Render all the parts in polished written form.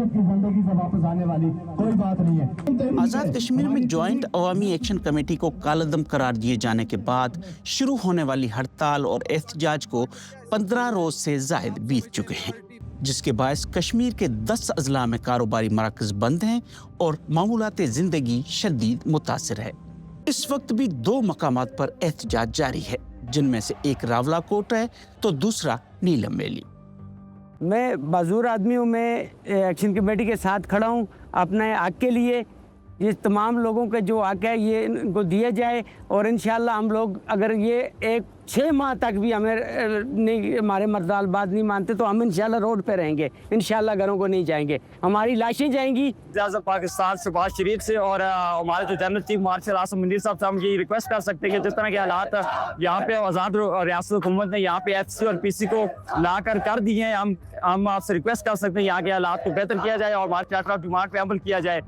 की जिंदगी से वापस आने वाली कोई बात नहीं है। आजाद कश्मीर में ज्वाइंट अवामी एक्शन कमेटी को कालअदम करार दिए जाने के बाद शुरू होने वाली हड़ताल और एहतजाज को 15 रोज से जायद बीत चुके हैं, जिसके बायस कश्मीर के 10 अजला में कारोबारी मराकज बंद हैं और मामूलाते जिंदगी शदीद मुतासिर है। इस वक्त भी 2 मकामात पर एहतजाज जारी है, जिनमें से एक रावला कोट है तो दूसरा नीलम वैली। मैं बाजूर आदमी हूँ, मैं एक्शन कमेटी के साथ खड़ा हूँ अपने हक के लिए। ये तमाम लोगों के जो हक है ये इनको दिया जाए और इंशाल्लाह हम लोग अगर ये 6 माह तक भी हमें नहीं, हमारे मर्दाल बात नहीं मानते तो हम इंशाल्लाह रोड पे रहेंगे, इंशाल्लाह घरों को नहीं जाएंगे, हमारी लाशें जाएंगी। इजाज़त पाकिस्तान शहबाज शरीफ से और हमारे जो general chief marshal Asim Munir साहब से हम ये रिक्वेस्ट कर सकते हैं कि जिस तरह के हालात यहाँ पे आज़ाद रियासत हुकूमत ने यहाँ पे FC और PC को ला कर दिए हैं, हम आपसे रिक्वेस्ट कर सकते हैं यहाँ के हालात को बेहतर किया जाए और हमारे चार्टर ऑफ डिमांड पे अमल किया जाए।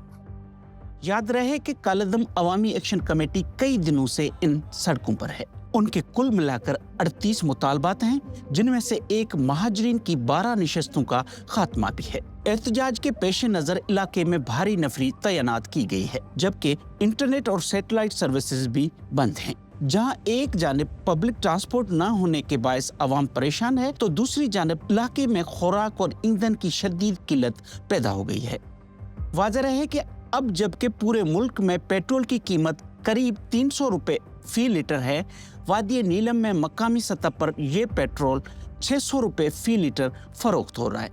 याद रहे कि कालअदम अवामी एक्शन कमेटी कई दिनों से इन सड़कों पर है। उनके कुल मिलाकर 38 मुतालबात हैं, जिनमें से एक महाजरीन की 12 नशस्तों का खात्मा भी है। एहतजाज के पेश नजर इलाके में भारी नफरी तैनात की गई है, जबकि इंटरनेट और सैटेलाइट सर्विसेज भी बंद हैं। जहां एक जानिब पब्लिक ट्रांसपोर्ट न होने के बायस आवाम परेशान है, तो दूसरी जानिब इलाके में खुराक और ईंधन की शदीद किल्लत पैदा हो गई है। वाज़ेह है कि अब जबकि पूरे मुल्क में पेट्रोल की कीमत करीब 300 रुपए फी लीटर है, वादी नीलम में मकामी सतह पर यह पेट्रोल 600 रुपए फी लीटर फरोख्त हो रहा है।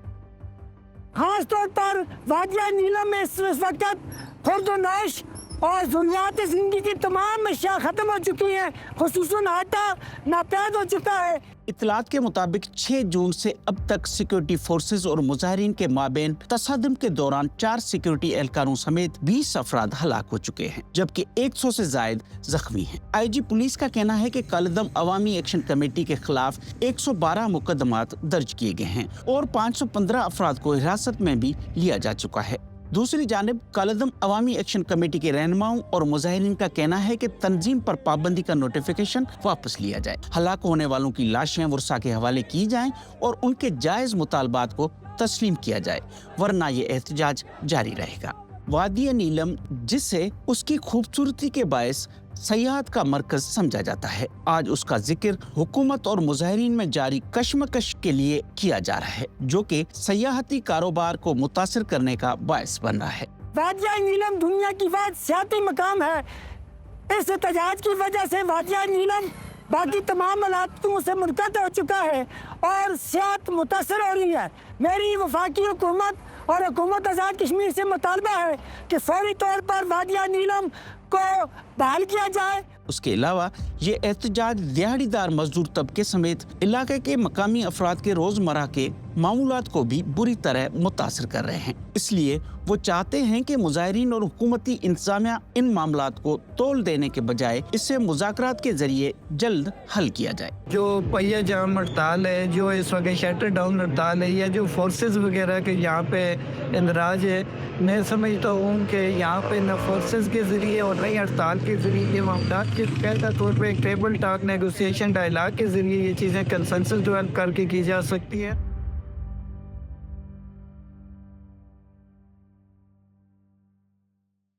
खास तौर पर वादिया नीलम में इस वक्त खुर्द-ओ-नौश और ज़रूरियात ज़िंदगी की तमाम अशिया ख़त्म हो चुकी हैं, खुसूसन आटा नापैद हो चुका है। इत्तलात के मुताबिक 6 जून से अब तक सिक्योरिटी फोर्सेज और मुजाहिरीन के माबेन तसादम के दौरान 4 सिक्योरिटी एहलकारों समेत 20 अफराद हलाक हो चुके हैं, जबकि 100 से जायद जख्मी हैं। IG पुलिस का कहना है कि कालअदम अवामी एक्शन कमेटी के खिलाफ 112 मुकदमात दर्ज किए गए हैं और 515 अफराद को हिरासत में भी लिया जा चुका है। दूसरी जानिब कालअदम अवामी एक्शन कमेटी के रहनुमाओं और मुजाहिरीन का कहना है कि तंजीम पर पाबंदी का नोटिफिकेशन वापस लिया जाए, हलाक होने वालों की लाशें वर्षा के हवाले की जाएं और उनके जायज मुतालबात को तस्लीम किया जाए, वरना ये एहतजाज जारी रहेगा। वादी नीलम, जिसे उसकी खूबसूरती के बायस सयाहत का मरकज समझा जाता है, आज उसका जिक्र हुकूमत और मुजाहिरीन में जारी कशमकश के लिए किया जा रहा है, जो कि सयाहती कारोबार को मुतासिर करने का बायस बन रहा है। वादिया नीलम दुनिया की वाद सियाती मकाम है। इस एहतजाज की वजह से वादिया नीलम बाकी तमाम इलाकों से मुनक़ता हो चुका है और सियात मुतासर हो रही है। मेरी वफाकी हुकूमत और हुकूमत आज़ाद कश्मीर से मुतालबा है कि फौरी तौर पर वादिया नीलम को बहाल किया जाए। उसके अलावा ये एहतजाज दिहाड़ीदार मजदूर तबके समेत इलाके के मकामी अफराद के रोजमर्रा के मामूलात को भी बुरी तरह मुतासर कर रहे हैं। इसलिए वो चाहते हैं कि मुजाहिरीन और हुकूमती इंतजामिया इन मामलात को तोल देने के बजाय इसे मुज़ाकरात के जरिए जल्द हल किया जाए। जो पहिया जाम हड़ताल है, जो इस वक्त शटर डाउन हड़ताल है, या जो फोर्सेस वगैरह के यहाँ पे इंदराज है, मैं समझता हूँ कि यहाँ पे न फोर्सेस के ज़रिए और नई हड़ताल के ज़रिए ये मामला के पहला तौर पर एक टेबल टॉक नेगोशिएशन डायलॉग के ज़रिए ये चीज़ें कंसेंसस डेवलप करके की जा सकती है।